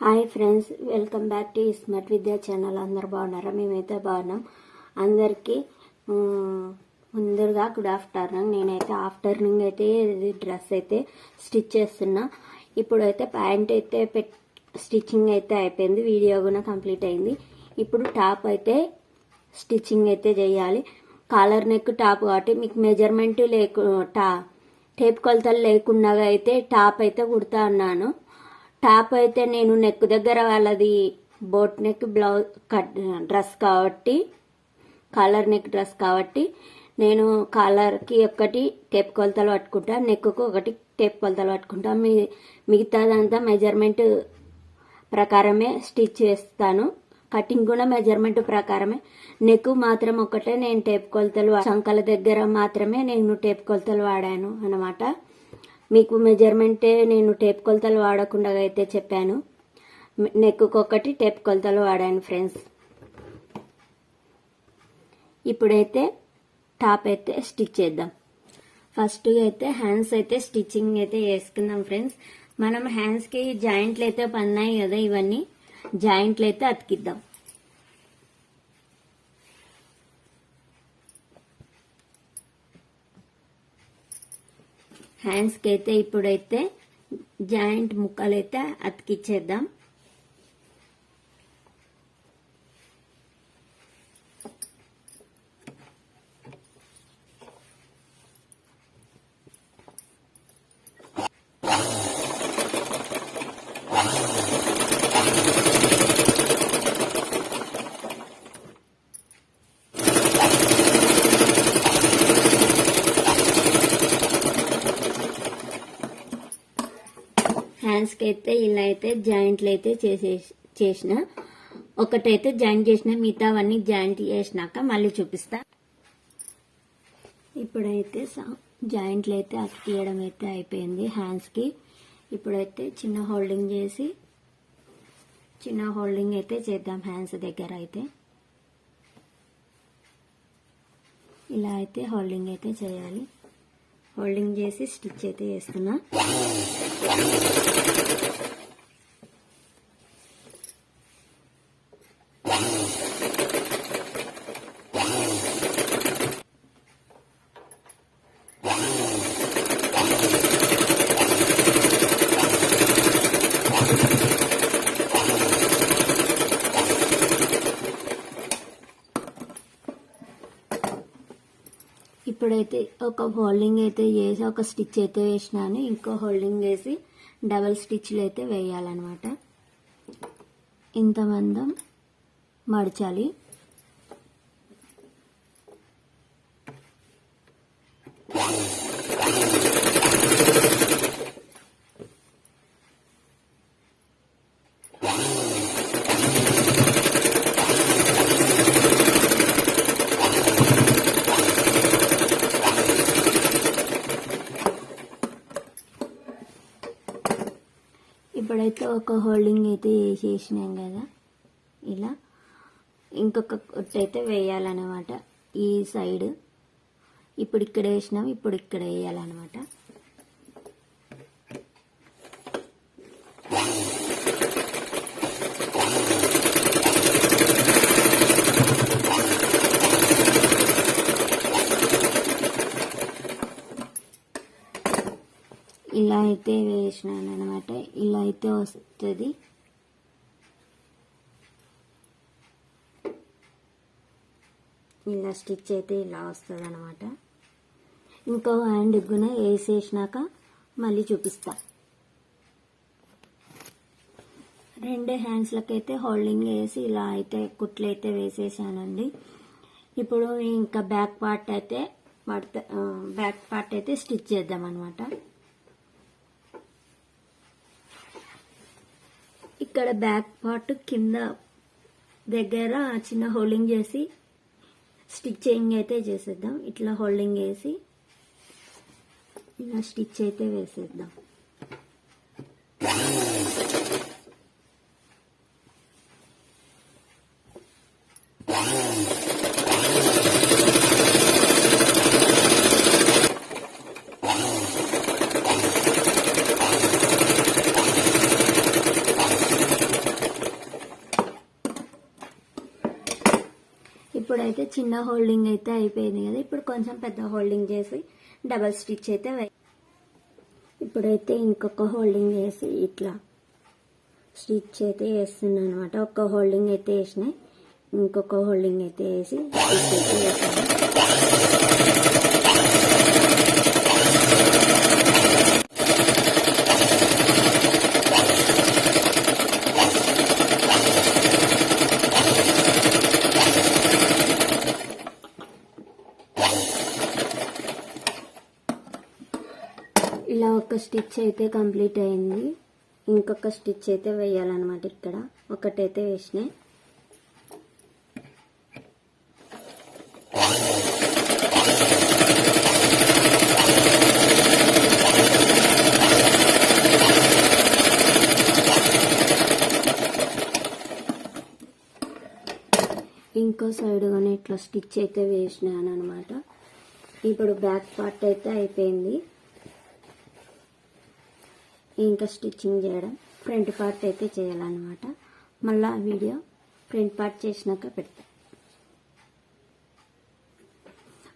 Hi friends, welcome back to smart విద్యా channel. అందరు బాగున్నారా? మేమైతే బాగున్నాం. అందరికీ ముందుగా గుడ్ ఆఫ్టర్నూన్. నేనైతే ఆఫ్టర్నూన్ అయితే డ్రెస్ అయితే స్టిచ్ చేస్తున్నా. ఇప్పుడైతే ప్యాంట్ అయితే స్టిచ్చింగ్ అయితే అయిపోయింది, వీడియో కూడా కంప్లీట్ అయింది. ఇప్పుడు టాప్ అయితే స్టిచ్చింగ్ అయితే చేయాలి. కాలర్ నెక్ టాప్ కాబట్టి మీకు మెజర్మెంట్ టేప్ కొలతలు లేకుండా అయితే టాప్ అయితే కుడతా అన్నాను. టాప్ అయితే నేను నెక్ దగ్గర వాళ్ళది బోట్ నెక్ బ్లౌజ్ డ్రెస్ కాబట్టి, కాలర్ నెక్ డ్రెస్ కాబట్టి నేను కాలర్కి ఒకటి టేప్ కొలతలు పట్టుకుంటా, నెక్కు ఒకటి టేప్ కొలతలు పట్టుకుంటా. మిగతాదంతా మెజర్మెంట్ ప్రకారమే స్టిచ్ చేస్తాను. కటింగ్ కూడా మెజర్మెంట్ ప్రకారమే. నెక్ మాత్రం ఒకటే నేను టేప్ కొలతలు, సంకల దగ్గర మాత్రమే నేను టేప్ కొలతలు వాడాను అన్నమాట. మీకు మెజర్మెంటే నేను టేప్ కొలతలు వాడకుండా అయితే చెప్పాను. నెక్కు ఒకటి టేప్ కొలతలు వాడాను ఫ్రెండ్స్. ఇప్పుడైతే టాప్ అయితే స్టిచ్ చేద్దాం. ఫస్ట్ అయితే హ్యాండ్స్ అయితే స్టిచ్చింగ్ అయితే వేసుకుందాం ఫ్రెండ్స్. మనం హ్యాండ్స్కి జాయింట్లు అయితే పన్నాయి కదా, ఇవన్నీ జాయింట్లు అయితే అతికిద్దాం. హ్యాండ్స్కి అయితే ఇప్పుడైతే జాయింట్ ముక్కలైతే అతికిచ్చేద్దాం. హ్యాండ్స్కి అయితే ఇలా అయితే జాయింట్లు అయితే చేసిన ఒకటైతే జాయింట్ చేసిన, మిగతావన్నీ జాయింట్ చేసినాక మళ్ళీ చూపిస్తా. ఇప్పుడైతే జాయింట్లు అయితే అతికియడం అయితే అయిపోయింది హ్యాండ్స్కి. ఇప్పుడైతే చిన్న హోల్డింగ్ అయితే చేద్దాం. హ్యాండ్స్ దగ్గర అయితే ఇలా అయితే హోల్డింగ్ అయితే చేయాలి. హోల్డింగ్ చేసి స్టిచ్ అయితే చేస్తున్నా. ఇప్పుడైతే ఒక హోల్డింగ్ అయితే చేసి ఒక స్టిచ్ అయితే వేసినాను. ఇంకో హోల్డింగ్ వేసి డబల్ స్టిచ్లు అయితే వేయాలన్నమాట. ఇంత మందం మడచాలి. ఇప్పుడైతే ఒక హోల్డింగ్ అయితే వేసేసినాం కదా, ఇలా ఇంకొక అయితే వేయాలన్నమాట. ఈ సైడ్ ఇప్పుడు ఇక్కడ వేసినాం, ఇప్పుడు ఇక్కడ వేయాలన్నమాట. ఇలా అయితే వేసినాను అనమాట. ఇలా అయితే వస్తుంది. ఇలా స్టిచ్ అయితే ఇలా వస్తుంది అనమాట. ఇంకో హ్యాండ్ కూడా వేసేసినాక మళ్ళీ చూపిస్తా. రెండు హ్యాండ్స్లకైతే హోల్డింగ్ వేసి ఇలా అయితే కుట్లు అయితే వేసేసానండి. ఇప్పుడు ఇంకా బ్యాక్ పార్ట్ అయితే స్టిచ్ చేద్దాం అనమాట. ఇక్కడ బ్యాక్ పార్ట్ కింద దగ్గర చిన్న హోల్డింగ్ చేసి స్టిచ్చింగ్ అయితే చేసేద్దాం. ఇట్లా హోల్డింగ్ వేసి ఇలా స్టిచ్ అయితే వేసేద్దాం. ఇప్పుడైతే చిన్న హోల్డింగ్ అయితే అయిపోయింది కదా, ఇప్పుడు కొంచెం పెద్ద హోల్డింగ్ చేసి డబల్ స్టిచ్ అయితే ఇప్పుడైతే ఇంకొక హోల్డింగ్ వేసి ఇట్లా స్టిచ్ అయితే వేస్తున్నాను అనమాట. ఒక్క హోల్డింగ్ అయితే వేసినాయి, ఇంకొక హోల్డింగ్ అయితే వేసి స్టిచ్ అయితే వేసాను. ఇలా ఒక స్టిచ్ అయితే కంప్లీట్ అయింది. ఇంకొక స్టిచ్ అయితే వేయాలన్నమాట. ఇక్కడ ఒకటైతే వేసినాయి. ఇంకో సైడ్ కానీ ఇట్లా స్టిచ్ అయితే వేసినాను అనమాట. ఇప్పుడు బ్యాక్ పార్ట్ అయితే అయిపోయింది. ఇంకా స్టిచ్చింగ్ చేయడం, ఫ్రంట్ పార్ట్ అయితే చేయాలన్నమాట. మళ్ళీ వీడియో ఫ్రంట్ పార్ట్ చేసినాక పెడతా.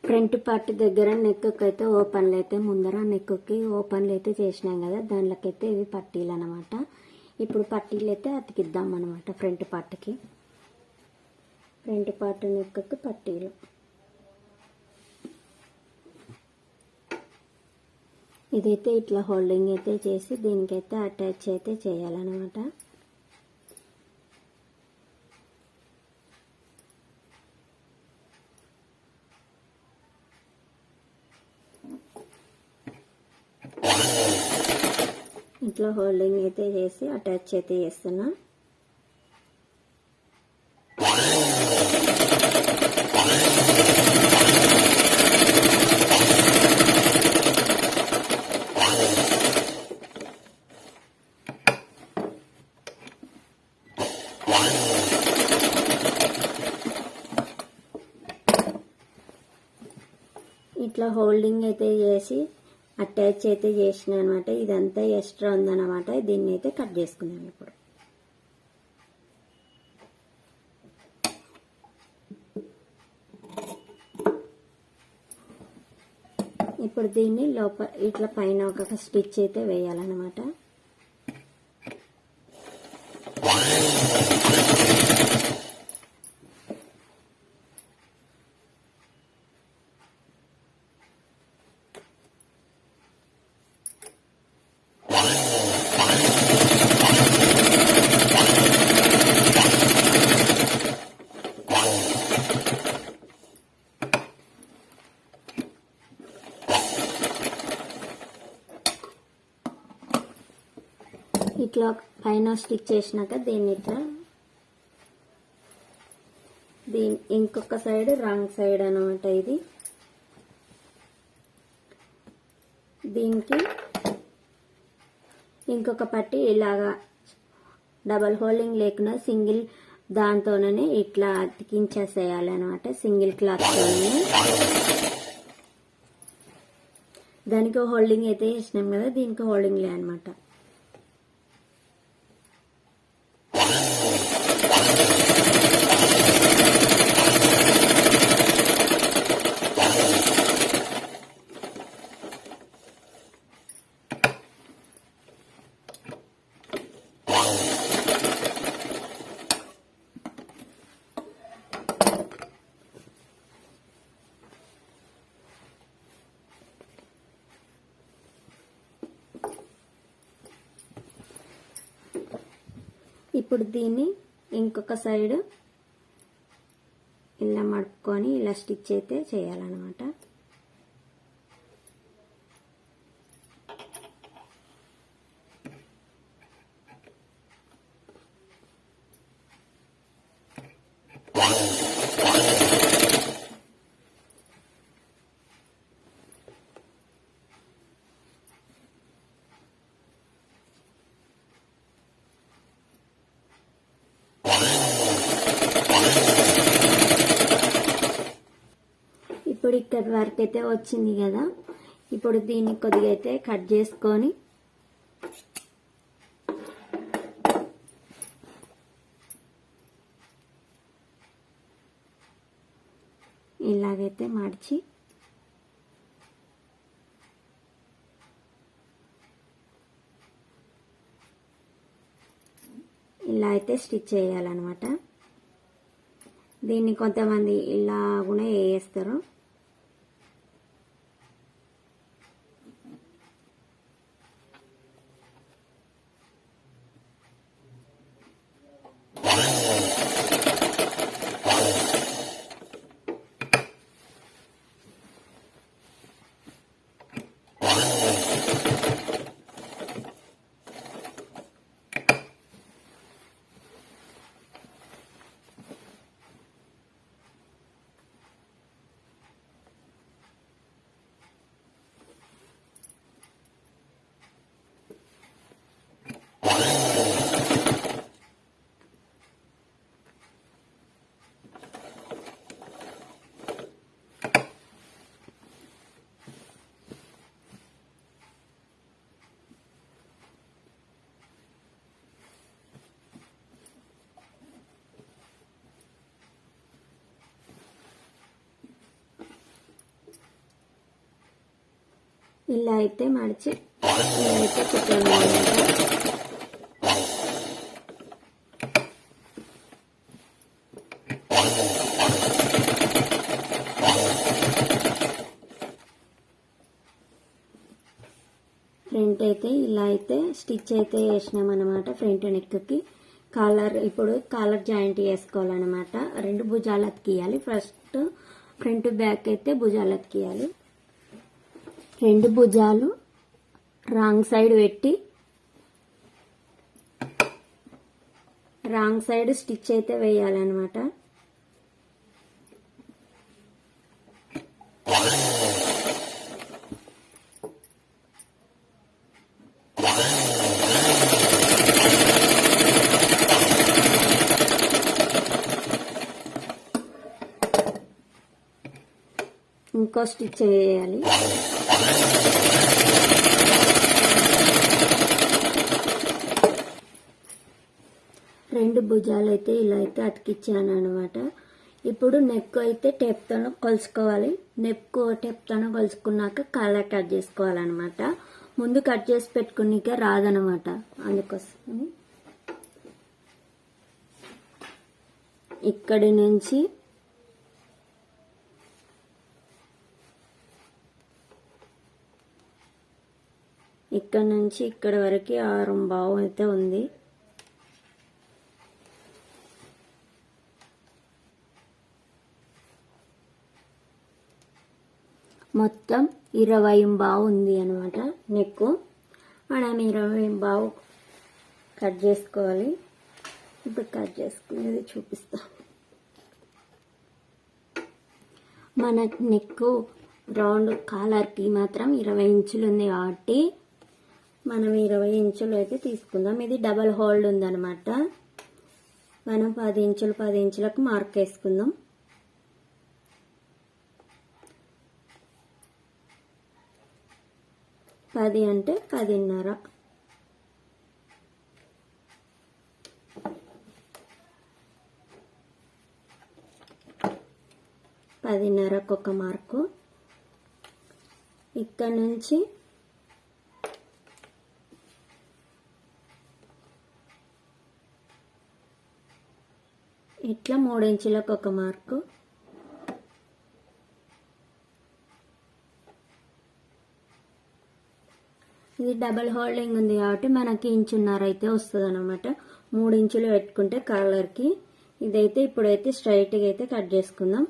ఫ్రంట్ పార్ట్ దగ్గర నెక్ అయితే ఓపెన్లు అయితే ముందర నెక్కి ఓపెన్లు అయితే చేసినాం కదా, దానిలోకైతే ఇవి పట్టీలు అనమాట. ఇప్పుడు పట్టీలు అయితే అతికిద్దాం అనమాట. ఫ్రంట్ పార్ట్కి, ఫ్రంట్ పార్ట్ నెక్కి పట్టీలు. ఇదైతే ఇట్లా హోల్డింగ్ అయితే చేసి దీనికైతే అటాచ్ అయితే చేయాలన్నమాట. ఇట్లా హోల్డింగ్ అయితే చేసి అటాచ్ అయితే చేస్తున్నా. ఇట్లా హోల్డింగ్ అయితే చేసి అటాచ్ అయితే చేసిన అనమాట. ఇదంతా ఎక్స్ట్రా ఉందన్నమాట. దీన్ని అయితే కట్ చేసుకున్నాను. ఇప్పుడు దీన్ని లోపల ఇట్లా పైన ఒక స్టిచ్ అయితే వేయాలన్నమాట. ఇట్లా పైన స్టిచ్ చేసినాక దీన్ని ఇట్లా ఇంకొక సైడ్ రాంగ్ సైడ్ అనమాట. ఇది దీనికి ఇంకొక పట్టి ఇలాగా డబల్ హోల్డింగ్ లేకుండా సింగిల్ దాంతోనే ఇట్లా అతికించేసేయాలన్నమాట. సింగిల్ క్లాత్తోనే దానికి హోల్డింగ్ అయితే వేసినాం కదా, దీనికి హోల్డింగ్ లే అనమాట. ఇప్పుడు దీన్ని ఇంకొక సైడ్ ఇలా మడుపుకొని ఇలా స్టిచ్ అయితే చేయాలన్నమాట. ఇప్పుడు ఇక్కడ వరకు అయితే వచ్చింది కదా. ఇప్పుడు దీన్ని కొద్దిగా అయితే కట్ చేసుకొని ఇలాగైతే మడిచి ఇలా అయితే స్టిచ్ చేయాలన్నమాట. దీన్ని కొంతమంది ఇలా కూడా వేస్తారు. ఇలా అయితే మడిచి ఇలా అయితే కుట్టాలన్నమాట. ఫ్రంట్ అయితే ఇలా అయితే స్టిచ్ అయితే వేసినామన్నమాట. ఫ్రంట్ నెక్కి కాలర్, ఇప్పుడు కాలర్ జాయింట్ వేసుకోవాలన్నమాట. 2 భుజాలు అతికియాలి. ఫస్ట్ ఫ్రంట్ బ్యాక్ అయితే భుజాలు అతికియాలి. 2 భుజాలు రాంగ్ సైడ్ పెట్టి రాంగ్ సైడ్ స్టిచ్ అయితే వేయాలన్నమాట. ఇంకో స్టిచ్ వేయాలి. రెండు భుజాలు అయితే ఇలా అయితే అతికిచ్చాను అనమాట. ఇప్పుడు నెక్ అయితే టేప్తో కొలుసుకోవాలి. నెక్ టేప్తో కొలుసుకున్నాక కాలర్ కట్ చేసుకోవాలన్నమాట. ముందు కట్ చేసి పెట్టుకునికే రాదనమాట. అందుకోసం ఇక్కడి నుంచి ఇక్కడ వరకు 6.5 అయితే ఉంది. మొత్తం 20.5 ఉంది అనమాట నెక్. మనం 20.5 కట్ చేసుకోవాలి. ఇప్పుడు కట్ చేసుకునేది చూపిస్తా. మన నెక్ రౌండ్ కాలర్కి మాత్రం 20 ఇంచులు ఉంది కాబట్టి మనం 20 ఇంచులు అయితే తీసుకుందాం. ఇది డబల్ హోల్డ్ ఉందన్నమాట. మనం 10 ఇంచులకు మార్క్ వేసుకుందాం. పది అంటే 10.5. ఒక మార్కు. ఇక్కడ నుంచి ఇట్లా 3 ఇంచులకు ఒక మార్కు. ఇది డబల్ హోల్డింగ్ ఉంది కాబట్టి మనకి 1.5 ఇంచు అయితే వస్తుంది అనమాట. 3 ఇంచులు పెట్టుకుంటే కాలర్కి. ఇదైతే ఇప్పుడైతే స్ట్రైట్గా అయితే కట్ చేసుకుందాం.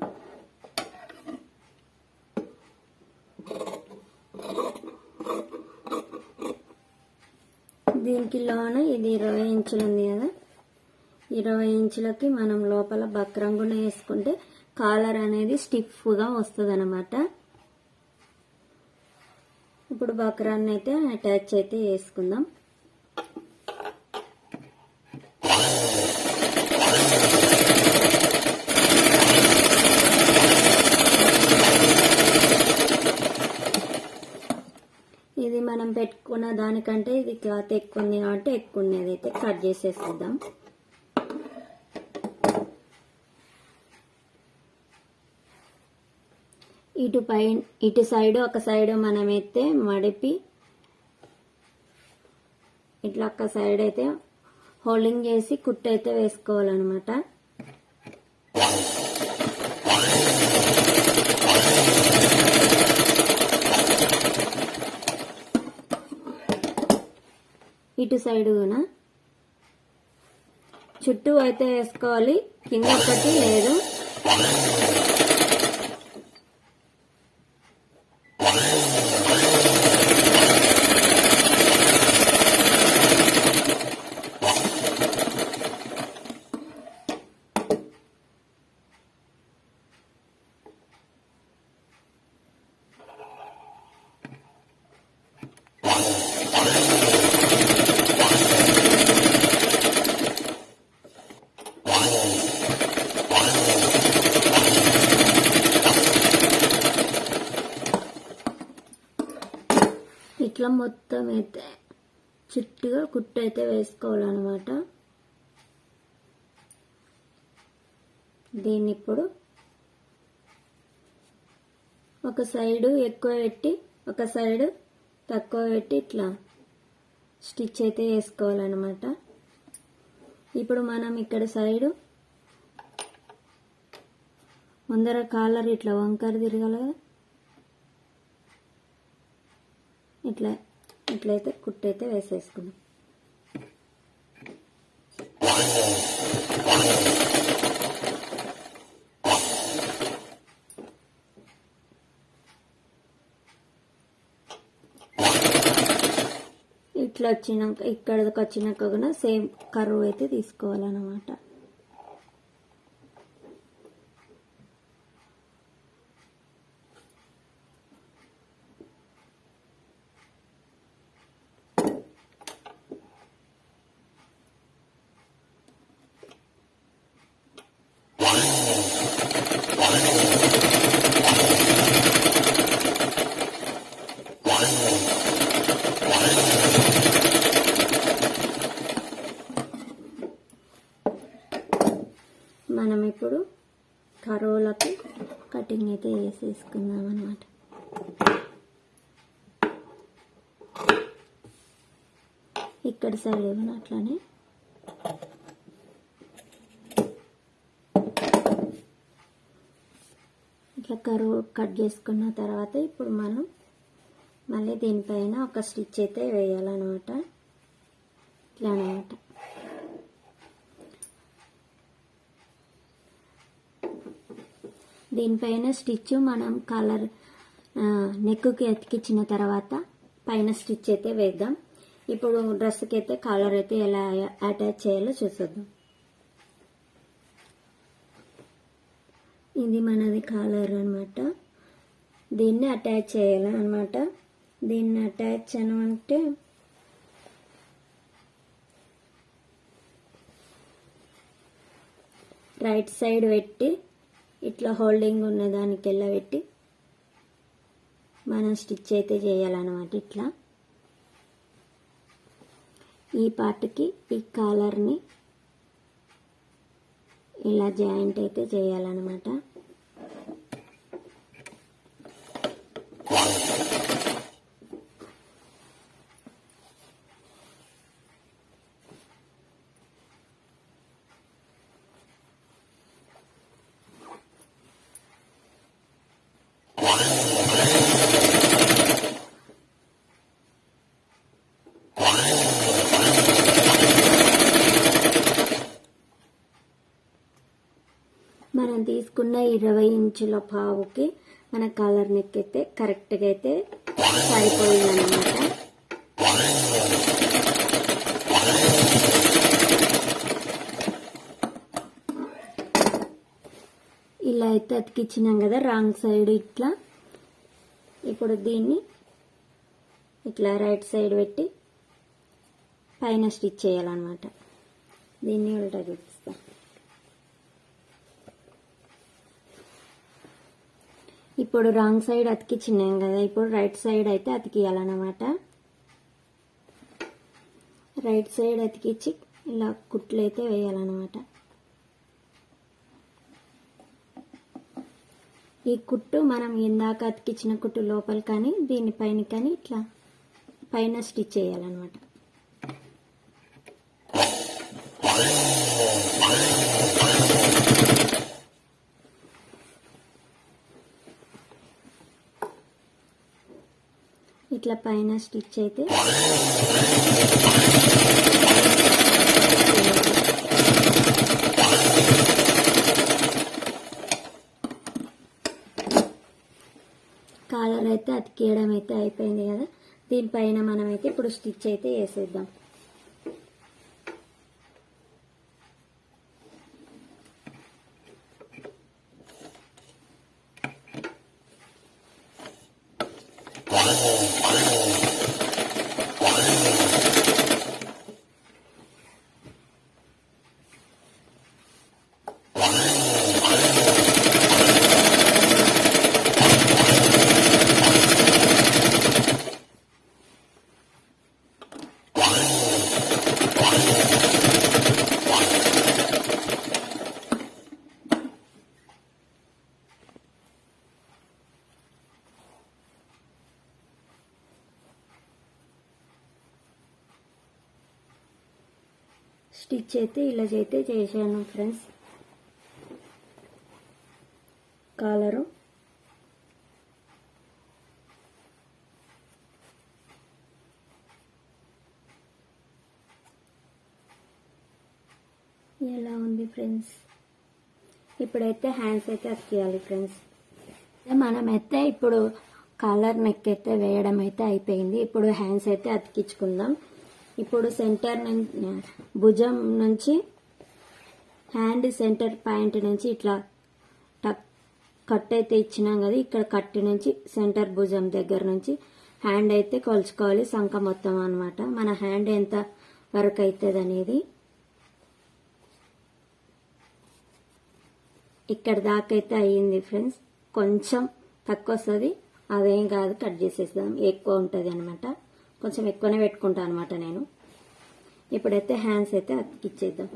దీనికి లోన ఇది 20 ఇంచులు ఉంది కదా. 20 ఇంచులకి మనం లోపల బక్రంగున వేసుకుంటే కాలర్ అనేది స్టిఫ్గా వస్తుంది అనమాట. ఇప్పుడు బక్రాన్ని అయితే అటాచ్ అయితే వేసుకుందాం. ఇది మనం పెట్టుకున్న దానికంటే ఇది క్లాత్ ఎక్కువ ఉంది కాబట్టి ఎక్కువ ఉన్నది అయితే కట్ చేసేసుకుందాం. ఇటు సైడ్ ఒక సైడ్ మనమైతే మడిపి ఇట్లా ఒక సైడ్ అయితే హోల్డింగ్ చేసి కుట్టు అయితే వేసుకోవాలన్నమాట. ఇటు సైడ్ కూడా చుట్టూ అయితే వేసుకోవాలి, కింద ఒకటి లేదు. ఇట్లా మొత్తం అయితే చుట్టుగా కుట్టు అయితే వేసుకోవాలన్నమాట. దీన్ని ఇప్పుడు ఒక సైడు ఎక్కువ పెట్టి ఒక సైడు తక్కువ పెట్టి ఇట్లా స్టిచ్ అయితే వేసుకోవాలన్నమాట. ఇప్పుడు మనం ఇక్కడ సైడు ముందర కాలర్ ఇట్లా వంకర తిరగాలి కదా, ఇట్లయితే కుట్టు అయితే వేసేసుకున్నాం. ఇట్లా వచ్చినాక ఇక్కడికి వచ్చినాక కూడా సేమ్ కర్వ్ అయితే తీసుకోవాలన్నమాట. మనం ఇప్పుడు కరోలకి కటింగ్ అయితే వేసేసుకుందాం అన్నమాట. ఇక్కడ సైడ్ ఏమైనా అట్లానే ఇట్లా కరువు కట్ చేసుకున్న తర్వాత ఇప్పుడు మనం మళ్ళీ దీనిపైన ఒక స్టిచ్ అయితే వేయాలన్నమాట. ఇట్లా అన్నమాట. దీనిపైన స్టిచ్ మనం కలర్ నెక్కి అతికించిన తర్వాత పైన స్టిచ్ అయితే వేద్దాం. ఇప్పుడు డ్రెస్కి అయితే కలర్ అయితే ఎలా అటాచ్ చేయాలో చూసేద్దాం. ఇది మనది కాలర్ అన్నమాట. దీన్ని అటాచ్ చేయాలన్నమాట. దీన్ని అటాచ్ అంటే రైట్ సైడ్ పెట్టి ఇట్లా హోల్డింగ్ ఉన్న దానికి ఎలా పెట్టి మనం స్టిచ్ అయితే చేయాలన్నమాట. ఇట్లా ఈ పార్ట్కి ఈ కాలర్ని ఇలా జాయింట్ అయితే చేయాలన్నమాట. మనం తీసుకున్న 20 ఇంచుల పావుకి మన కాలర్ నెక్ అయితే కరెక్ట్గా అయితే సరిపోయిందన్నమాట. ఇలా అయితే అతికిచ్చినాం కదా రాంగ్ సైడ్ ఇట్లా. ఇప్పుడు దీన్ని ఇట్లా రైట్ సైడ్ పెట్టి పైన స్టిచ్ చేయాలన్నమాట. దీన్ని ఉల్టా చూపిస్తా. ఇప్పుడు రాంగ్ సైడ్ అతికిచ్చినాం కదా, ఇప్పుడు రైట్ సైడ్ అయితే అతికియాలన్నమాట. రైట్ సైడ్ అతికిచ్చి ఇలా కుట్లు అయితే వేయాలన్నమాట. ఈ కుట్టు మనం ఇందాక అతికించిన కుట్టు లోపల కానీ దీనిపైన కానీ ఇట్లా పైన స్టిచ్ చేయాలన్నమాట. ఇట్లా పైన స్టిచ్ అయితే కాలర్ అయితే అతికేయడం అయితే అయిపోయింది కదా. దీనిపైన మనమైతే ఇప్పుడు స్టిచ్ అయితే వేసేద్దాం. స్టిచ్ అయితే ఇలా అయితే చేశాను ఫ్రెండ్స్. కాలరు ఎలా ఉంది ఫ్రెండ్స్. ఇప్పుడైతే హ్యాండ్స్ అయితే అతికియాలి ఫ్రెండ్స్. మనమైతే ఇప్పుడు కాలర్ నెక్ అయితే వేయడం అయితే అయిపోయింది. ఇప్పుడు హ్యాండ్స్ అయితే అతికించుకుందాం. ఇప్పుడు సెంటర్ భుజం నుంచి హ్యాండ్ సెంటర్ పాయింట్ నుంచి ఇట్లా కట్ అయితే ఇచ్చినాం కదా, ఇక్కడ కట్ నుంచి సెంటర్ భుజం దగ్గర నుంచి హ్యాండ్ అయితే కొలుచుకోవాలి, సంఖ మొత్తం అన్నమాట. మన హ్యాండ్ ఎంత వరకు అవుతుంది అనేది ఇక్కడ దాకా అయితే అయ్యింది ఫ్రెండ్స్. కొంచెం తక్కువ వస్తుంది, అదేం కాదు, కట్ చేసేద్దాం. ఎక్కువ ఉంటుంది అనమాట, కొంచెం ఎక్కువనే పెట్టుకుంటాను అనమాట నేను. ఇప్పుడైతే హ్యాండ్స్ అయితే అతికిచ్చేద్దాం.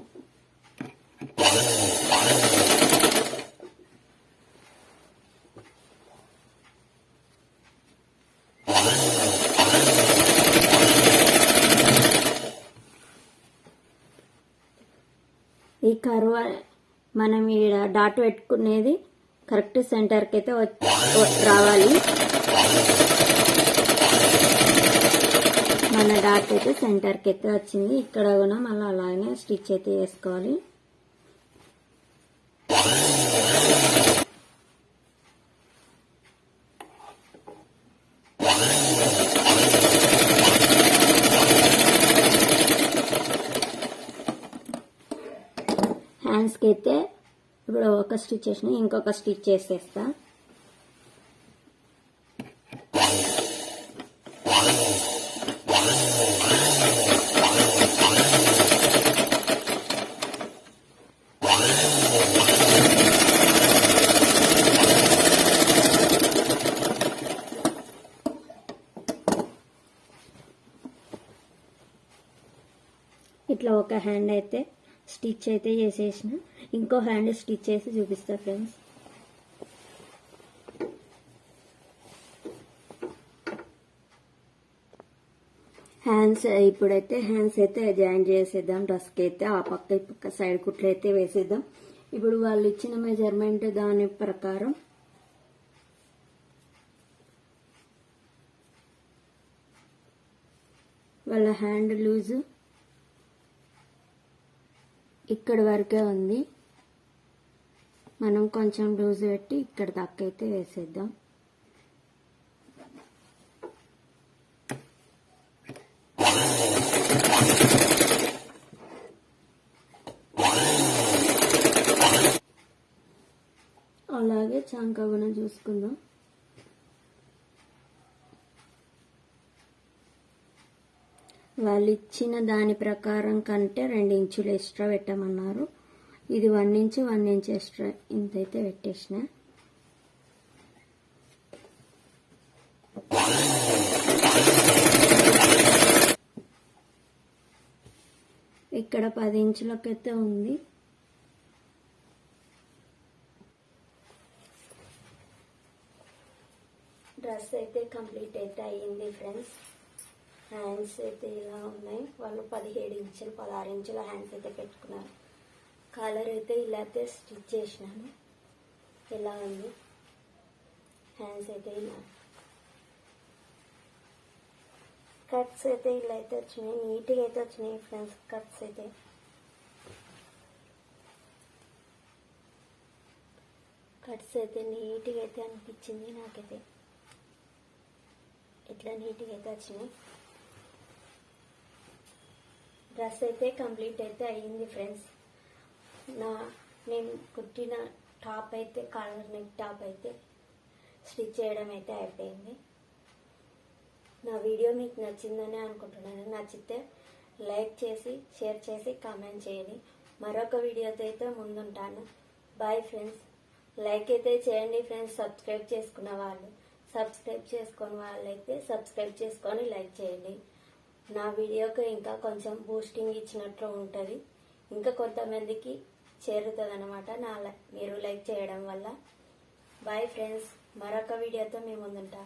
ఈ కర్వ్ మనం ఈడ డాట్ పెట్టుకునేది కరెక్ట్ సెంటర్కి అయితే రావాలి. మన డాట్ అయితే సెంటర్కి అయితే వచ్చింది. ఇక్కడ కూడా మళ్ళీ అలాగే స్టిచ్ అయితే వేసుకోవాలి. హ్యాండ్స్కి అయితే ఇప్పుడు ఒక స్టిచ్ చేసిన, ఇంకొక స్టిచ్ చేసేస్తా. ఇట్లా ఒక హ్యాండ్ అయితే స్టిచ్ అయితే చేసేసిన, ఇంకో హ్యాండ్ స్టిచ్ చేసి చూపిస్తా ఫ్రెండ్స్. హ్యాండ్స్ ఇప్పుడైతే హ్యాండ్స్ అయితే జాయిన్ చేసేద్దాం. డ్రెస్కి అయితే ఆ పక్క ఈ పక్క సైడ్ కుట్లు అయితే వేసేద్దాం. ఇప్పుడు వాళ్ళు ఇచ్చిన మెజర్మెంట్ దాని ప్రకారం వాళ్ళ హ్యాండ్ లూజ్ ఇక్కడ వరకే ఉంది. మనం కొంచెం లూజ్ పెట్టి ఇక్కడ దాకా అయితే వేసేద్దాం. అలాగే చంక కూడా చూసుకుందాం. వాళ్ళు ఇచ్చిన దాని ప్రకారం కంటే 2 ఇంచులు ఎక్స్ట్రా పెట్టమన్నారు. ఇది 1 ఇంచు 1 ఇంచు ఎక్స్ట్రా ఇంతైతే పెట్టేసిన. ఇక్కడ 10 ఇంచులకైతే ఉంది. డ్రెస్ అయితే కంప్లీట్ అయితే అయ్యింది ఫ్రెండ్స్. హ్యాండ్స్ అయితే ఇలా ఉన్నాయి. వాళ్ళు 17 ఇంచులు 16 ఇంచుల హ్యాండ్స్ అయితే పెట్టుకున్నారు. కాలర్ అయితే ఇలా అయితే స్టిచ్ చేసినాను. ఇలా ఉంది హ్యాండ్స్ అయితే ఇలా. కట్స్ అయితే ఇలా అయితే వచ్చినాయి. నీట్గా అయితే వచ్చినాయి ఫ్రెండ్స్ కట్స్ అయితే. కట్స్ అయితే నీట్గా అయితే అనిపించింది నాకైతే. ఇట్లా నీట్గా అయితే వచ్చినాయి. డ్రెస్ అయితే కంప్లీట్ అయితే అయ్యింది ఫ్రెండ్స్. నేను కుట్టిన టాప్ అయితే కాలర్ నెక్ టాప్ అయితే స్టిచ్ చేయడం అయితే అయిపోయింది. నా వీడియో మీకు నచ్చిందని అనుకుంటున్నాను. నచ్చితే లైక్ చేసి షేర్ చేసి కామెంట్ చేయండి. మరొక వీడియోతో అయితే ముందుంటాను. Bye friends. లైక్ అయితే చేయండి ఫ్రెండ్స్. సబ్స్క్రైబ్ చేసుకున్న వాళ్ళు, సబ్స్క్రైబ్ చేసుకుని వాళ్ళైతే సబ్స్క్రైబ్ చేసుకొని లైక్ చేయండి. నా వీడియోకి ఇంకా కొంచెం బూస్టింగ్ ఇచ్చినట్లు ఉంటుంది. ఇంకా కొంతమందికి చేరుతుంది అనమాట మీరు లైక్ చేయడం వల్ల. Bye friends. మరొక వీడియోతో మీ ముందుంటా.